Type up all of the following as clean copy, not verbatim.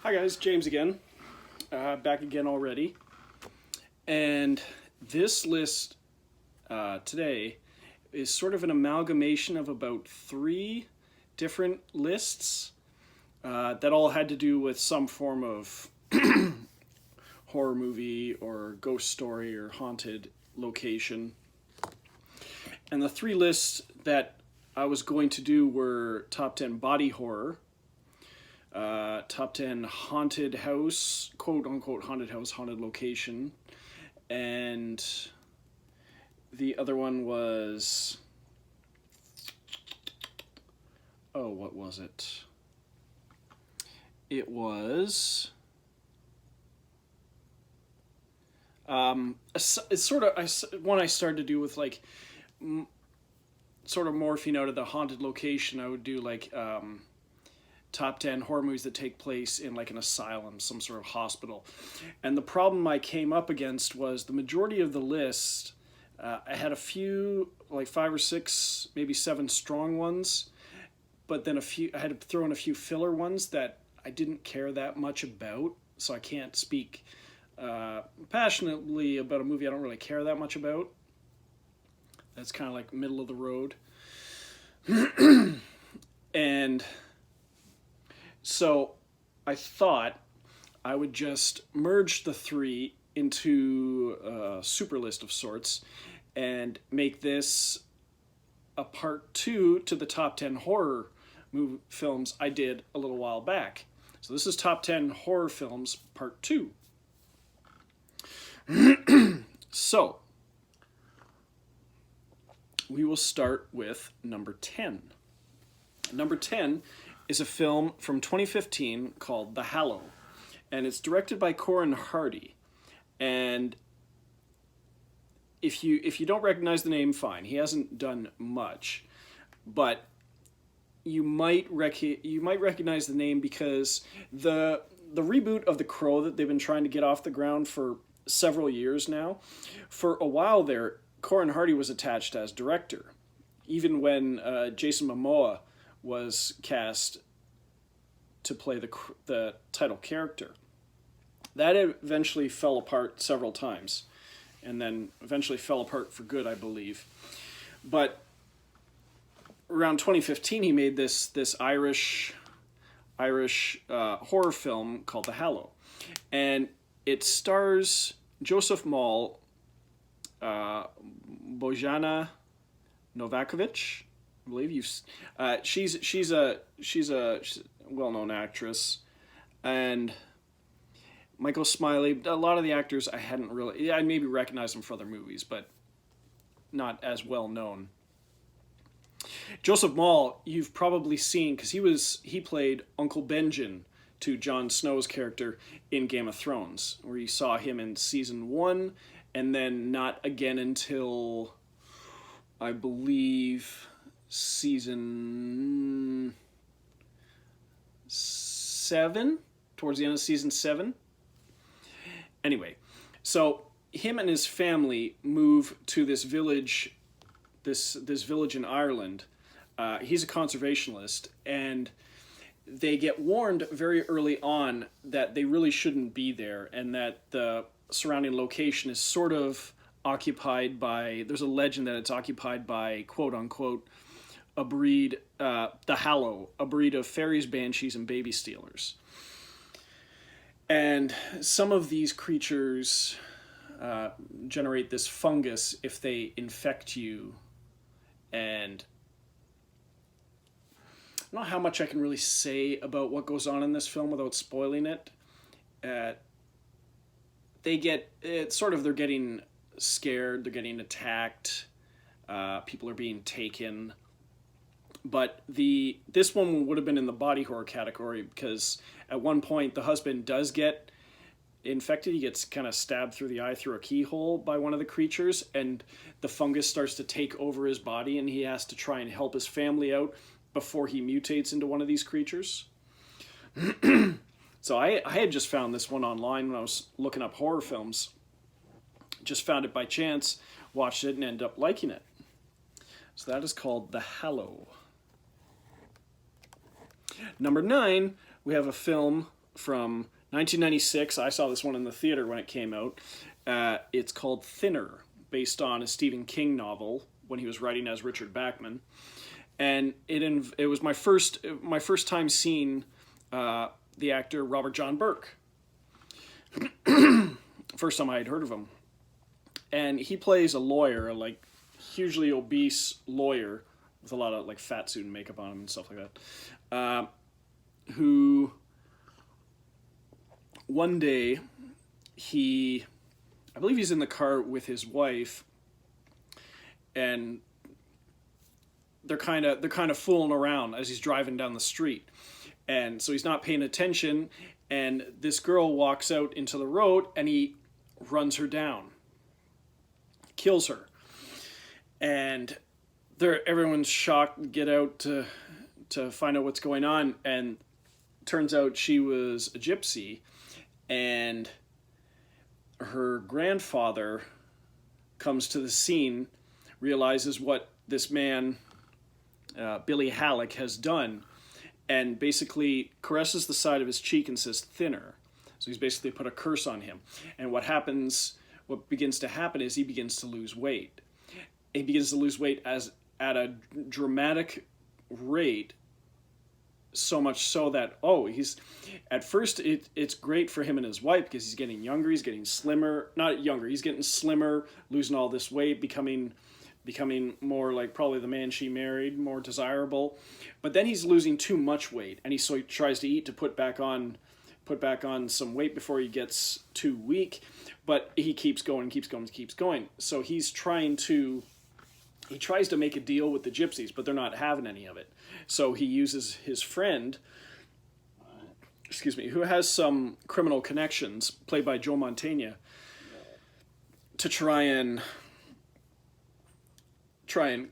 Hi guys, James again, back again already, and this list today is sort of an amalgamation of about 3 different lists that all had to do with some form of horror movie or ghost story or haunted location. And the 3 lists that I was going to do were top 10 body horror, top 10 haunted house, quote unquote haunted house, haunted location, and the other one was, oh, what was it? It was it's sort of one I started to do with like sort of morphing out of the haunted location. I would do like top 10 horror movies that take place in like an asylum, some sort of hospital. And the problem I came up against was the majority of the list, I had a few, like 5 or 6, maybe 7 strong ones, but then I had to throw in a few filler ones that I didn't care that much about, so I can't speak passionately about a movie I don't really care that much about. That's kind of like middle of the road. And so I thought I would just merge the 3 into a super list of sorts and make this a part 2 to the top 10 horror films I did a little while back. So this is top 10 horror films part 2. So we will start with number 10. Number 10 is a film from 2015 called The Hallow, and it's directed by Corin Hardy. And if you don't recognize the name, fine. He hasn't done much, but you might recognize the name because the reboot of The Crow that they've been trying to get off the ground for several years now. For a while there, Corin Hardy was attached as director, even when Jason Momoa was cast to play the title character. That eventually fell apart several times, and then eventually fell apart for good, I believe. But around 2015, he made this Irish horror film called The Hallow, and it stars Joseph Mall, Bojana Novakovic, I believe she's a well-known actress, and Michael Smiley. A lot of the actors I hadn't really, I maybe recognized them for other movies, but not as well known. Joseph Mall, you've probably seen because he played Uncle Benjen to Jon Snow's character in Game of Thrones, where you saw him in season 1, and then not again until I believe season 7, towards the end of season 7. Anyway, so him and his family move to this village, this village in Ireland. He's a conservationist, and they get warned very early on that they really shouldn't be there, and that the surrounding location is sort of occupied by, there's a legend that it's occupied by, quote unquote, a breed, the Hallow, a breed of fairies, banshees, and baby stealers. And some of these creatures generate this fungus if they infect you. And I don't know how much I can really say about what goes on in this film without spoiling it. They're getting scared, they're getting attacked, people are being taken. But this one would have been in the body horror category because at one point the husband does get infected. He gets kind of stabbed through the eye through a keyhole by one of the creatures, and the fungus starts to take over his body, and he has to try and help his family out before he mutates into one of these creatures. So I had just found this one online when I was looking up horror films. Just found it by chance, watched it, and ended up liking it. So that is called The Hallow. Number 9, we have a film from 1996. I saw this one in the theater when it came out. It's called Thinner, based on a Stephen King novel when he was writing as Richard Bachman, and it was my first time seeing the actor Robert John Burke. First time I had heard of him, and he plays a lawyer, like hugely obese lawyer with a lot of like fat suit and makeup on him and stuff like that, who one day I believe he's in the car with his wife, and they're kind of fooling around as he's driving down the street, and so he's not paying attention, and this girl walks out into the road and he runs her down, kills her, and everyone's shocked, get out to find out what's going on, and turns out she was a gypsy, and her grandfather comes to the scene, realizes what this man, Billy Halleck, has done, and basically caresses the side of his cheek and says thinner. So he's basically put a curse on him. And what begins to happen is he begins to lose weight. He begins to lose weight at a dramatic rate, so much so that he's at first it's great for him and his wife because he's getting younger, he's getting slimmer, not younger, he's getting slimmer, losing all this weight, becoming more like probably the man she married, more desirable. But then he's losing too much weight, and he tries to eat to put back on some weight before he gets too weak, but he keeps going. So he tries to make a deal with the gypsies, but they're not having any of it. So he uses his friend, who has some criminal connections, played by Joe Mantegna, to try and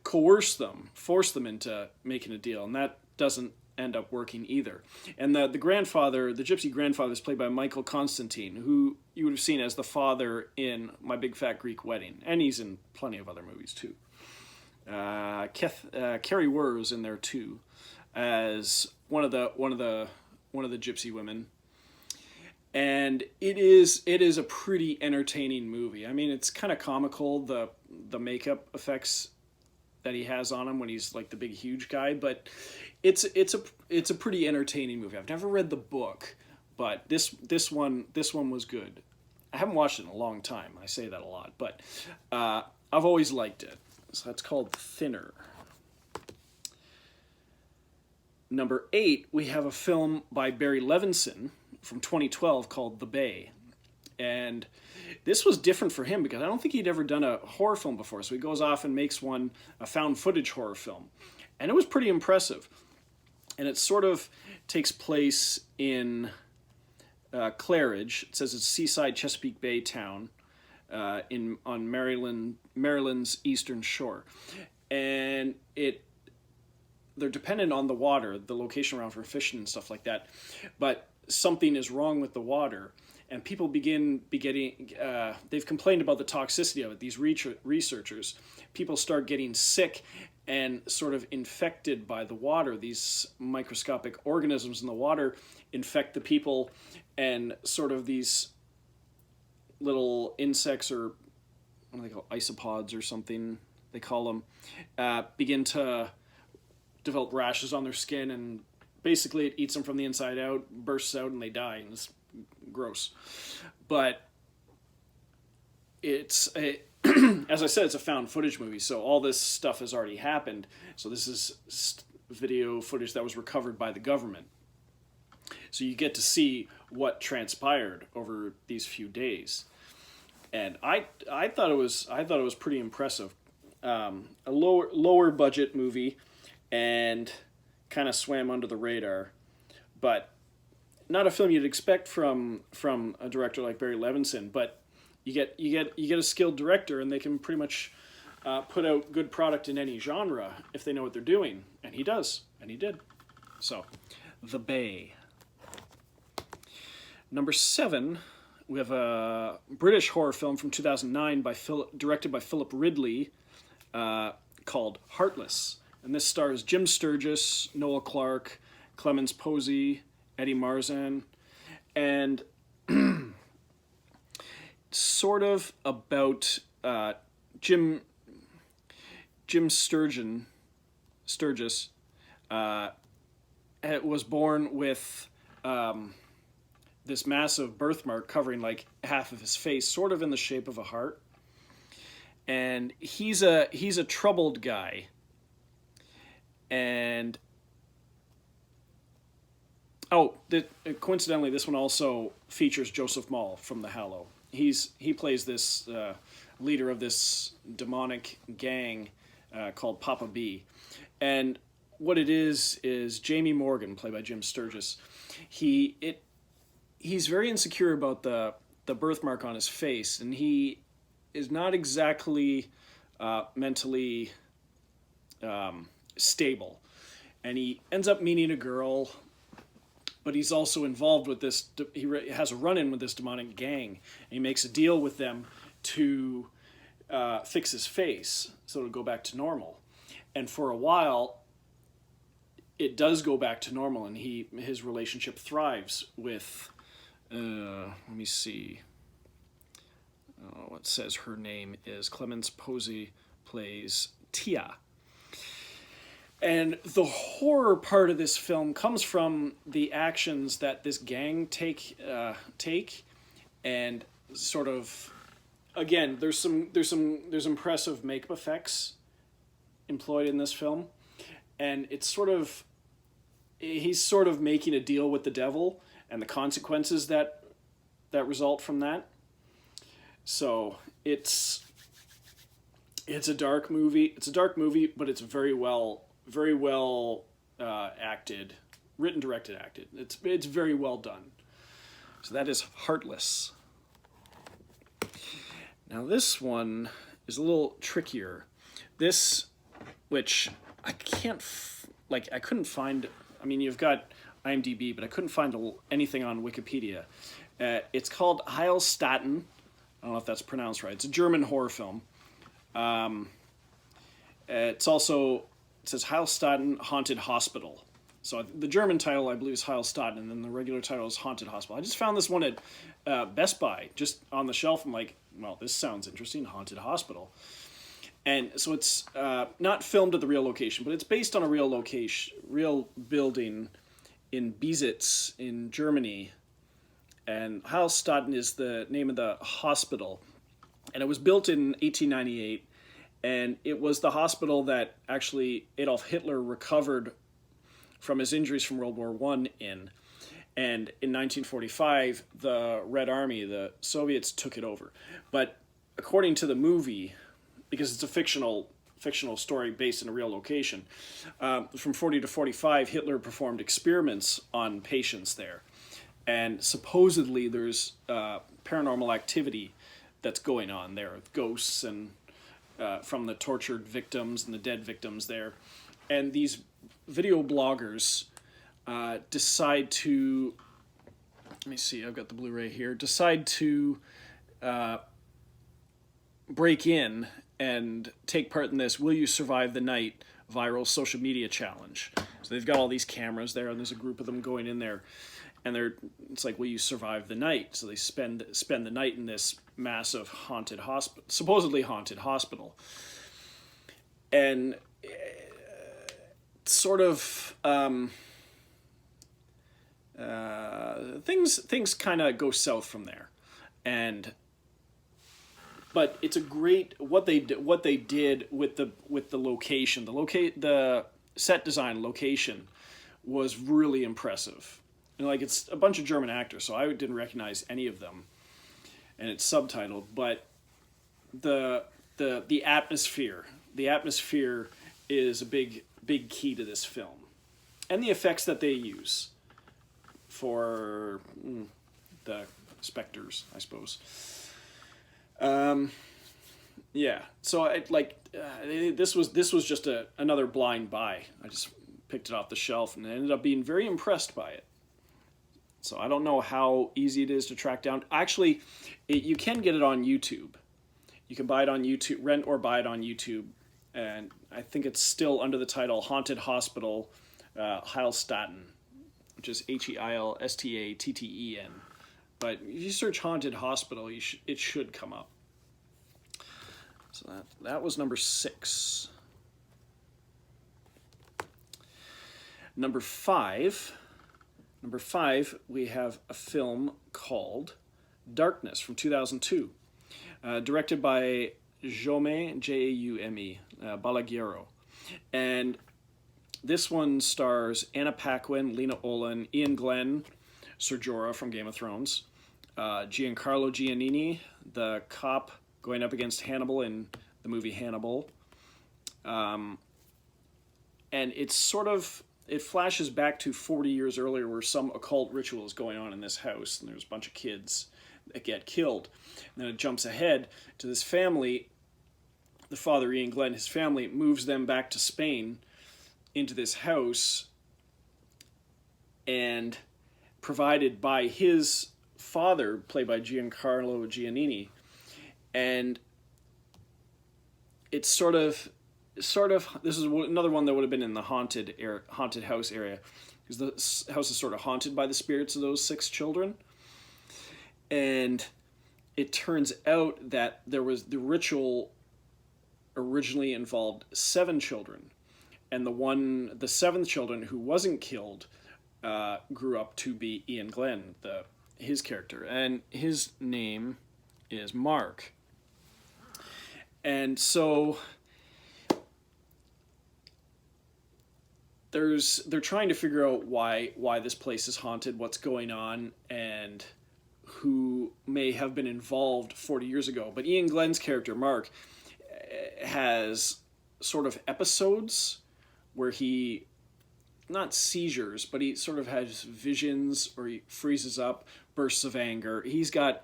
coerce them, force them into making a deal, and that doesn't end up working either. And the gypsy grandfather, is played by Michael Constantine, who you would have seen as the father in My Big Fat Greek Wedding, and he's in plenty of other movies too. Carrie Wer's in there too, as one of the gypsy women, and it is a pretty entertaining movie. I mean, it's kind of comical, the makeup effects that he has on him when he's like the big huge guy, but it's a pretty entertaining movie. I've never read the book, but this one was good. I haven't watched it in a long time. I say that a lot, but I've always liked it. So that's called Thinner. Number 8, we have a film by Barry Levinson from 2012 called The Bay. And this was different for him because I don't think he'd ever done a horror film before. So he goes off and makes a found footage horror film. And it was pretty impressive. And it sort of takes place in Claridge. It says it's a seaside Chesapeake Bay town on Maryland's eastern shore. And they're dependent on the water, the location around for fishing and stuff like that. But something is wrong with the water. And people begin getting, they've complained about the toxicity of it, these researchers. People start getting sick and sort of infected by the water. These microscopic organisms in the water infect the people, and sort of these little insects, or what do they call, isopods or something they call them, begin to develop rashes on their skin, and basically it eats them from the inside out, bursts out, and they die, and it's gross. But it's as I said, it's a found footage movie, so all this stuff has already happened. So this is video footage that was recovered by the government. So you get to see what transpired over these few days, and I thought it was pretty impressive. A lower budget movie, and kind of swam under the radar, but not a film you'd expect from a director like Barry Levinson. But you get a skilled director, and they can pretty much put out good product in any genre if they know what they're doing, and he does, and he did. So, The Bay. Number 7, we have a British horror film from 2009 directed by Philip Ridley, called Heartless. And this stars Jim Sturgis, Noel Clarke, Clemens Posey, Eddie Marzan. and sort of about Jim Sturgis was born with this massive birthmark covering like half of his face, sort of in the shape of a heart. And he's a troubled guy. And coincidentally, this one also features Joseph Mall from the Hallow. He plays this leader of this demonic gang called Papa B. And what it is Jamie Morgan, played by Jim Sturgis. He's very insecure about the birthmark on his face, and he is not exactly mentally stable. And he ends up meeting a girl, but he's also involved with this. He has a run-in with this demonic gang, and he makes a deal with them to fix his face so it'll go back to normal. And for a while, it does go back to normal, and his relationship thrives with. Let me see. It says her name is Clemence Posey, plays Tia. And the horror part of this film comes from the actions that this gang take, and sort of, again, there's impressive makeup effects employed in this film, and it's sort of, he's sort of making a deal with the devil and the consequences that result from that. So it's a dark movie. It's a dark movie, but it's very well acted, written, directed, acted. It's very well done. So that is Heartless. Now this one is a little trickier. This, which I couldn't find. I mean, you've got IMDb, but I couldn't find anything on Wikipedia. It's called Heilstatten. I don't know if that's pronounced right. It's a German horror film. It says Heilstatten Haunted Hospital. So the German title, I believe, is Heilstatten, and then the regular title is Haunted Hospital. I just found this one at Best Buy, just on the shelf. I'm like, well, this sounds interesting, Haunted Hospital. And so it's not filmed at the real location, but it's based on a real building in Biesitz in Germany. And Heilstatten is the name of the hospital. And it was built in 1898. And it was the hospital that actually Adolf Hitler recovered from his injuries from World War I in. And in 1945, the Red Army, the Soviets, took it over. But according to the movie, because it's a fictional story based in a real location, from 40 to 45, Hitler performed experiments on patients there. And supposedly there's paranormal activity that's going on there, ghosts and from the tortured victims and the dead victims there. And these video bloggers decide to, let me see, I've got the Blu-ray here, decide to break in and take part in this Will You Survive the Night viral social media challenge. So they've got all these cameras there, and there's a group of them going in there. And it's like, will you survive the night? So they spend the night in this massive haunted hospital, supposedly haunted hospital. And sort of things kind of go south from there. But it's a great what they did with the location. The set design location was really impressive. And like, it's a bunch of German actors, so I didn't recognize any of them, and it's subtitled. But the atmosphere is a big key to this film, and the effects that they use for the specters, I suppose. Yeah. So this was just another blind buy. I just picked it off the shelf and I ended up being very impressed by it. So I don't know how easy it is to track down. Actually, you can get it on YouTube. You can buy it on YouTube, rent or buy it on YouTube. And I think it's still under the title Haunted Hospital, Heilstatten. I'm which is Heilstatten. But if you search Haunted Hospital, it should come up. So that was number 6. Number 5, we have a film called Darkness from 2002, directed by Jaume, Jaume, Balaguerro. And this one stars Anna Paquin, Lena Olin, Ian Glenn, Ser Jorah from Game of Thrones, Giancarlo Giannini, the cop going up against Hannibal in the movie Hannibal. And it flashes back to 40 years earlier where some occult ritual is going on in this house, and there's a bunch of kids that get killed. And then it jumps ahead to this family. The father, Ian Glenn, his family moves them back to Spain into this house, and provided by his father, played by Giancarlo Giannini. And it's sort of this is another one that would have been in the haunted house area, because the house is sort of haunted by the spirits of those 6 children. And it turns out that the ritual originally involved 7 children, and the 7th children who wasn't killed grew up to be Ian Glenn, his character, and his name is Mark. And so they're trying to figure out why this place is haunted, what's going on, and who may have been involved 40 years ago. But Ian Glenn's character, Mark, has sort of episodes where he, not seizures, but he sort of has visions, or he freezes up, bursts of anger. He's got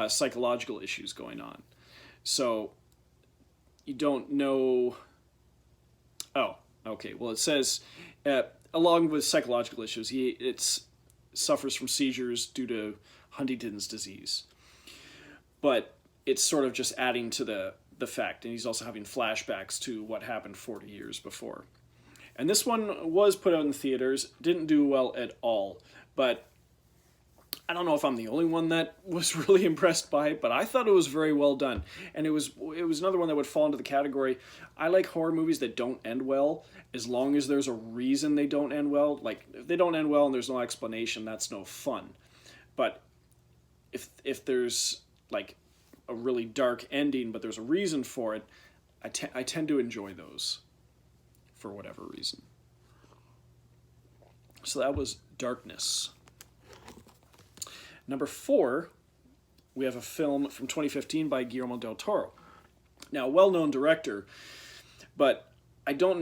psychological issues going on. So you don't know. Oh, okay. Well, it says along with psychological issues, he suffers from seizures due to Huntington's disease. But it's sort of just adding to the fact, and he's also having flashbacks to what happened 40 years before. And this one was put out in theaters, didn't do well at all, but I don't know if I'm the only one that was really impressed by it, but I thought it was very well done. And it was another one that would fall into the category, I like horror movies that don't end well, as long as there's a reason they don't end well. Like, if they don't end well and there's no explanation, that's no fun. But if there's, like, a really dark ending, but there's a reason for it, I tend to enjoy those for whatever reason. So that was Darkness. Number 4, we have a film from 2015 by Guillermo del Toro. Now, a well-known director, but I don't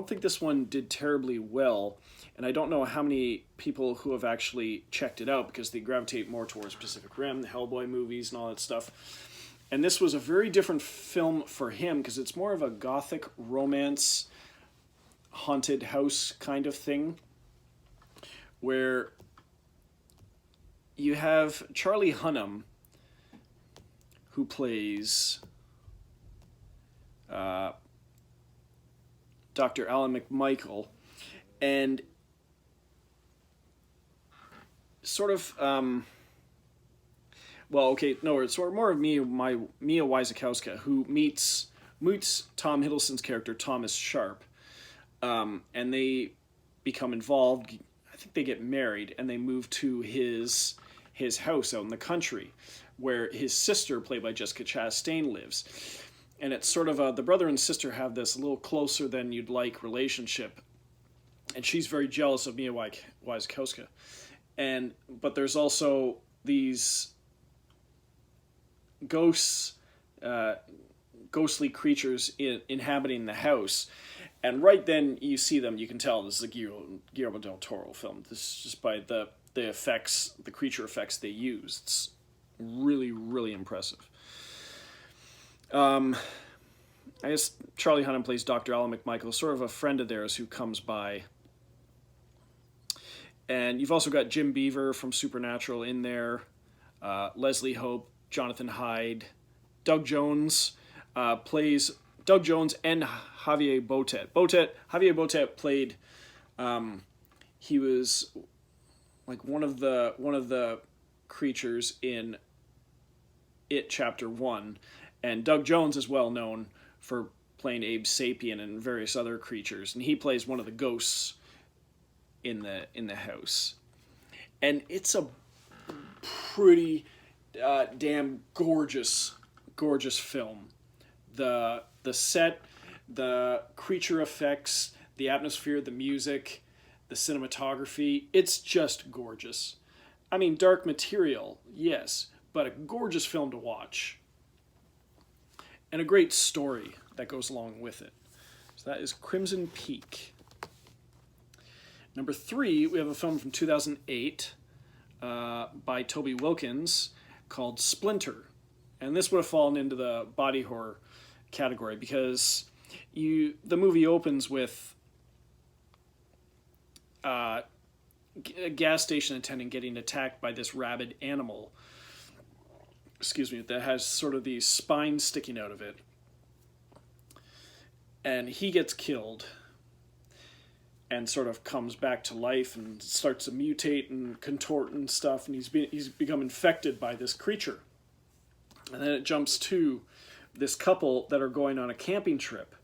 think this one did terribly well, and I don't know how many people who have actually checked it out, because they gravitate more towards Pacific Rim, the Hellboy movies, and all that stuff. And this was a very different film for him, because it's more of a gothic romance, haunted house kind of thing, where you have Charlie Hunnam, who plays Dr. Alan McMichael, and sort of, it's sort of more of Mia Wasikowska, who meets Tom Hiddleston's character, Thomas Sharp, and they become involved. I think they get married, and they move to his house out in the country, where his sister, played by Jessica Chastain, lives. And it's sort of the brother and sister have this a little closer than you'd like relationship, and she's very jealous of Mia Wasikowska. But there's also these ghosts, ghostly creatures inhabiting the house. And right then you see them, you can tell this is a Guillermo del Toro film. This is just by the effects, the creature effects they use. It's really, really impressive. I guess Charlie Hunnam plays Dr. Alan McMichael, sort of a friend of theirs who comes by. And you've also got Jim Beaver from Supernatural in there, Leslie Hope, Jonathan Hyde. Doug Jones plays Doug Jones and Javier Botet. Javier Botet played. He was like one of the creatures in It Chapter 1, and Doug Jones is well known for playing Abe Sapien and various other creatures, and he plays one of the ghosts in the house. And it's a pretty damn gorgeous film. The set, the creature effects, the atmosphere, the music, the cinematography, it's just gorgeous. I mean, dark material, yes, but a gorgeous film to watch. And a great story that goes along with it. So that is Crimson Peak. Number 3, we have a film from 2008 by Toby Wilkins called Splinter. And this would have fallen into the body horror category because the movie opens with a gas station attendant getting attacked by this rabid animal, that has sort of these spines sticking out of it. And he gets killed and sort of comes back to life and starts to mutate and contort and stuff, and he's become infected by this creature. And then it jumps to this couple that are going on a camping trip,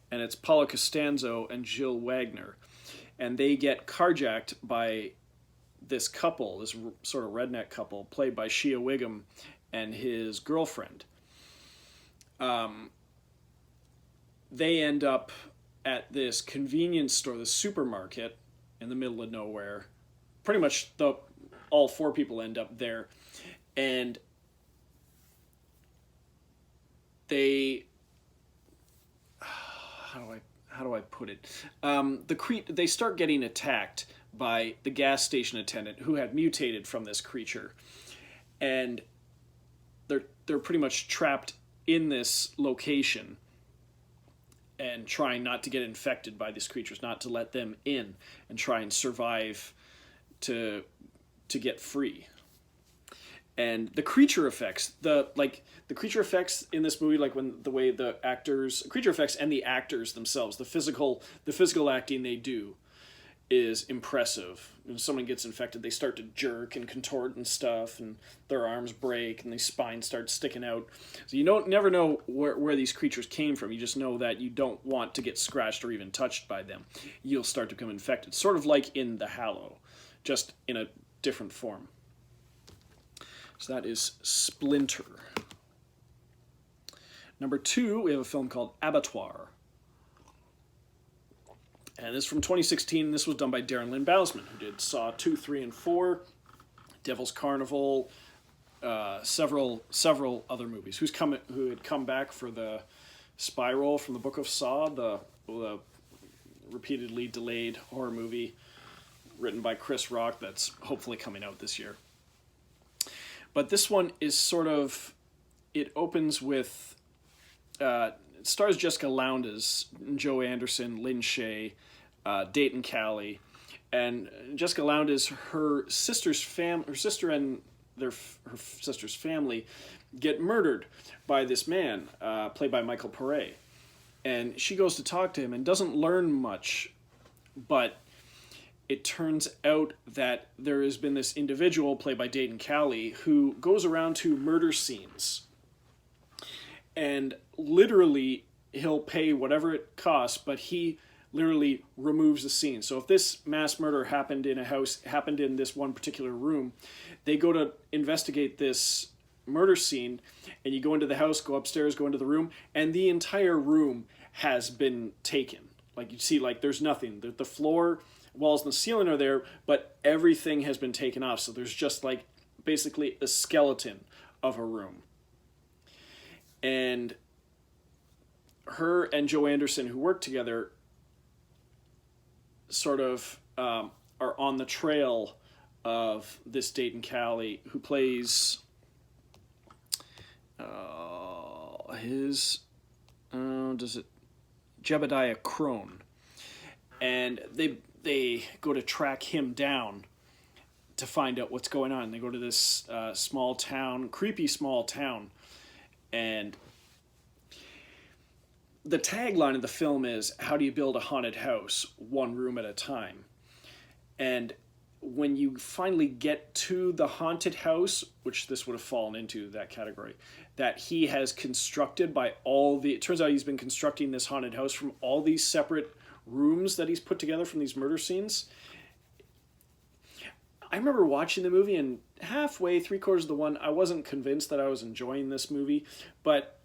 and it's Paula Costanzo and Jill Wagner. And they get carjacked by this couple, this sort of redneck couple, played by Shea Wiggum and his girlfriend. They end up at this convenience store, the supermarket, in the middle of nowhere. Pretty much all 4 people end up there. And they... How do I put it? They start getting attacked by the gas station attendant who had mutated from this creature, and they're pretty much trapped in this location and trying not to get infected by these creatures, not to let them in, and try and survive to get free. And the creature effects, the creature effects in this movie, like creature effects and the actors themselves, the physical acting they do is impressive. When someone gets infected, they start to jerk and contort and stuff, and their arms break and their spines start sticking out. So you never know where these creatures came from. You just know that you don't want to get scratched or even touched by them. You'll start to become infected, sort of like in the Hallow, just in a different form. So that is Splinter. Number 2, we have a film called Abattoir. And this is from 2016. This was done by Darren Lynn Bousman, who did Saw 2, 3, and 4, Devil's Carnival, several other movies. Who had come back for the spy role from the Book of Saw, the repeatedly delayed horror movie written by Chris Rock that's hopefully coming out this year. But this one is sort of, it opens with, it stars Jessica Lowndes, Joe Anderson, Lynn Shay, Dayton Cali, and Jessica Lowndes, her sister and her sister's family get murdered by this man, played by Michael Paré. And she goes to talk to him and doesn't learn much, but it turns out that there has been this individual, played by Dayton Cali, who goes around to murder scenes. And literally, he'll pay whatever it costs, but he literally removes the scene. So if this mass murder happened in a house, happened in this one particular room, they go to investigate this murder scene, and you go into the house, go upstairs, go into the room, and the entire room has been taken. Like, you see, like, there's nothing. The floor, walls, and the ceiling are there, but everything has been taken off. So there's just, like, basically a skeleton of a room. And her and Joe Anderson, who work together, sort of are on the trail of this Dayton Cali, who plays Jebediah Crone. And they go to track him down to find out what's going on. They go to this small town, creepy small town, and the tagline of the film is, how do you build a haunted house one room at a time? And when you finally get to the haunted house, which this would have fallen into that category, that he has constructed by it turns out he's been constructing this haunted house from all these separate rooms that he's put together from these murder scenes. I remember watching the movie, and halfway, 3/4 of the one, I wasn't convinced that I was enjoying this movie, but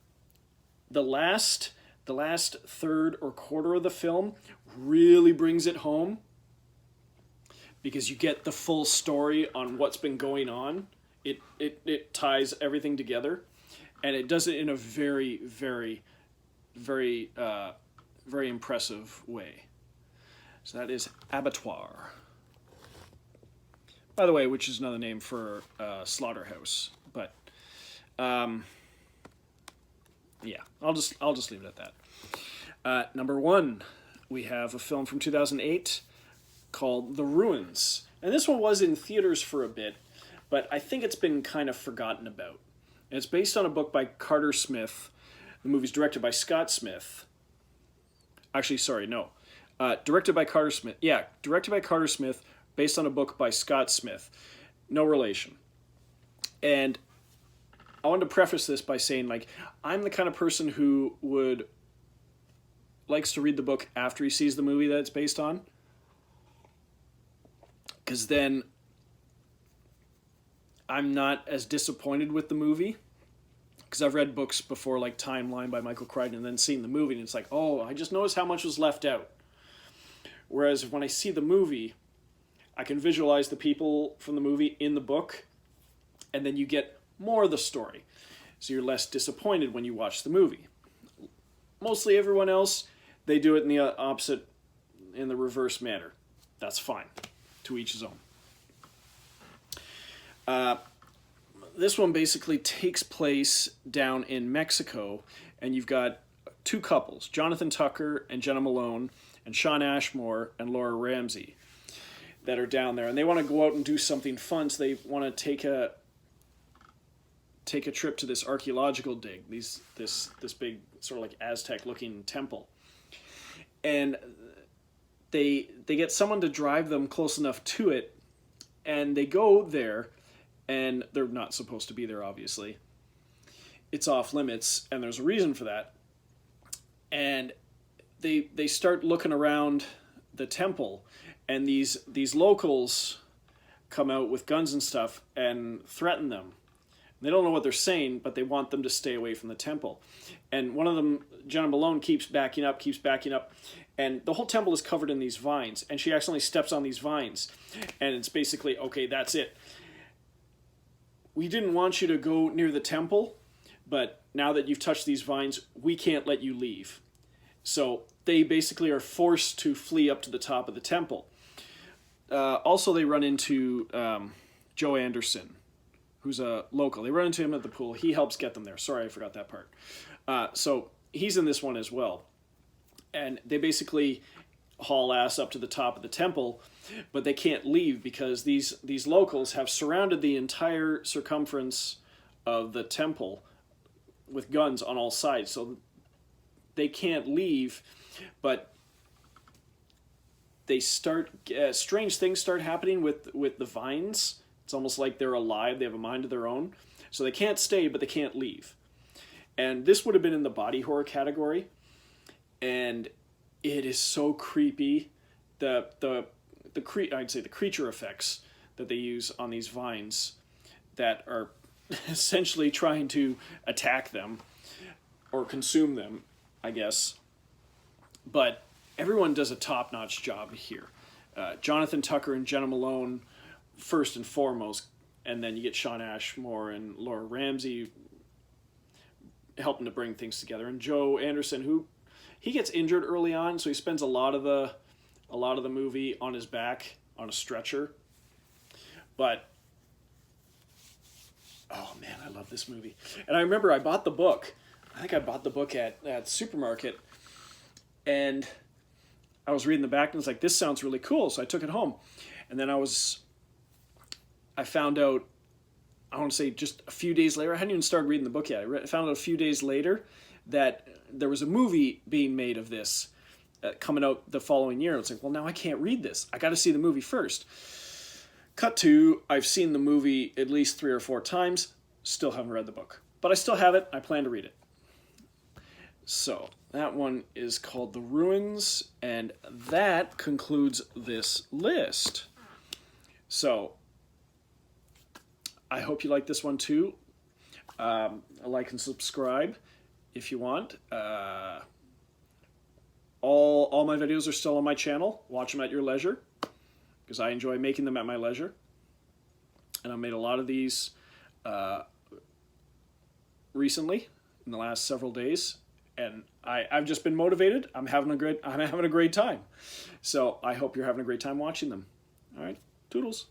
the last third or quarter of the film really brings it home, because you get the full story on what's been going on. It ties everything together, and it does it in a very, very, very, very impressive way. So that is Abattoir. By the way, which is another name for slaughterhouse. But yeah, I'll just leave it at that. Number 1, we have a film from 2008 called The Ruins. And this one was in theaters for a bit, but I think it's been kind of forgotten about. And it's based on a book by Carter Smith. The movie's directed by Scott Smith. Actually, sorry, no. Directed by Carter Smith. Yeah, directed by Carter Smith, based on a book by Scott Smith. No relation. And I wanted to preface this by saying, like, I'm the kind of person who likes to read the book after he sees the movie that it's based on. Because then I'm not as disappointed with the movie. Because I've read books before, like Timeline by Michael Crichton, and then seen the movie, and it's like, oh, I just noticed how much was left out. Whereas when I see the movie, I can visualize the people from the movie in the book, and then you get more of the story. So you're less disappointed when you watch the movie. Mostly everyone else, they do it in the opposite, in the reverse manner. That's fine. To each his own. This one basically takes place down in Mexico, and you've got 2 couples, Jonathan Tucker and Jenna Malone, and Shawn Ashmore and Laura Ramsey, that are down there, and they want to go out and do something fun. So they want to take a trip to this archaeological dig, this big sort of like Aztec-looking temple, and they get someone to drive them close enough to it, and they go there, and they're not supposed to be there, obviously. It's off limits, and there's a reason for that. And they start looking around the temple, and these locals come out with guns and stuff and threaten them. They don't know what they're saying, but they want them to stay away from the temple. And one of them, Jenna Malone, keeps backing up, and the whole temple is covered in these vines, and she accidentally steps on these vines, and it's basically, okay, that's it. We didn't want you to go near the temple, but now that you've touched these vines, we can't let you leave. So they basically are forced to flee up to the top of the temple. Also, they run into Joe Anderson, who's a local. They run into him at the pool. He helps get them there. Sorry, I forgot that part. So he's in this one as well. And they basically haul ass up to the top of the temple, but they can't leave because these locals have surrounded the entire circumference of the temple with guns on all sides. So they can't leave, but they start strange things start happening with the vines. It's almost like they're alive. They have a mind of their own. So they can't stay, but they can't leave. And this would have been in the body horror category. And it is so creepy. I'd say the creature effects that they use on these vines that are essentially trying to attack them or consume them, I guess. But everyone does a top-notch job here. Jonathan Tucker and Jenna Malone, first and foremost, and then you get Shawn Ashmore and Laura Ramsey helping to bring things together, and Joe Anderson, who he gets injured early on, so he spends a lot of the movie on his back on a stretcher. But oh man, I love this movie. And I remember I bought the book. I think I bought the book at the supermarket, and I was reading the back and was like, this sounds really cool. So I took it home, and then I found out, I want to say just a few days later, I hadn't even started reading the book yet. I found out a few days later that there was a movie being made of this coming out the following year. It's like, well, now I can't read this. I got to see the movie first. Cut to, I've seen the movie at least 3 or 4 times, still haven't read the book. But I still have it. I plan to read it. So that one is called The Ruins, and that concludes this list. So I hope you like this one too. Like and subscribe if you want. All my videos are still on my channel. Watch them at your leisure, because I enjoy making them at my leisure. And I've made a lot of these recently in the last several days, and I've just been motivated. I'm having a great time. So I hope you're having a great time watching them. All right, toodles.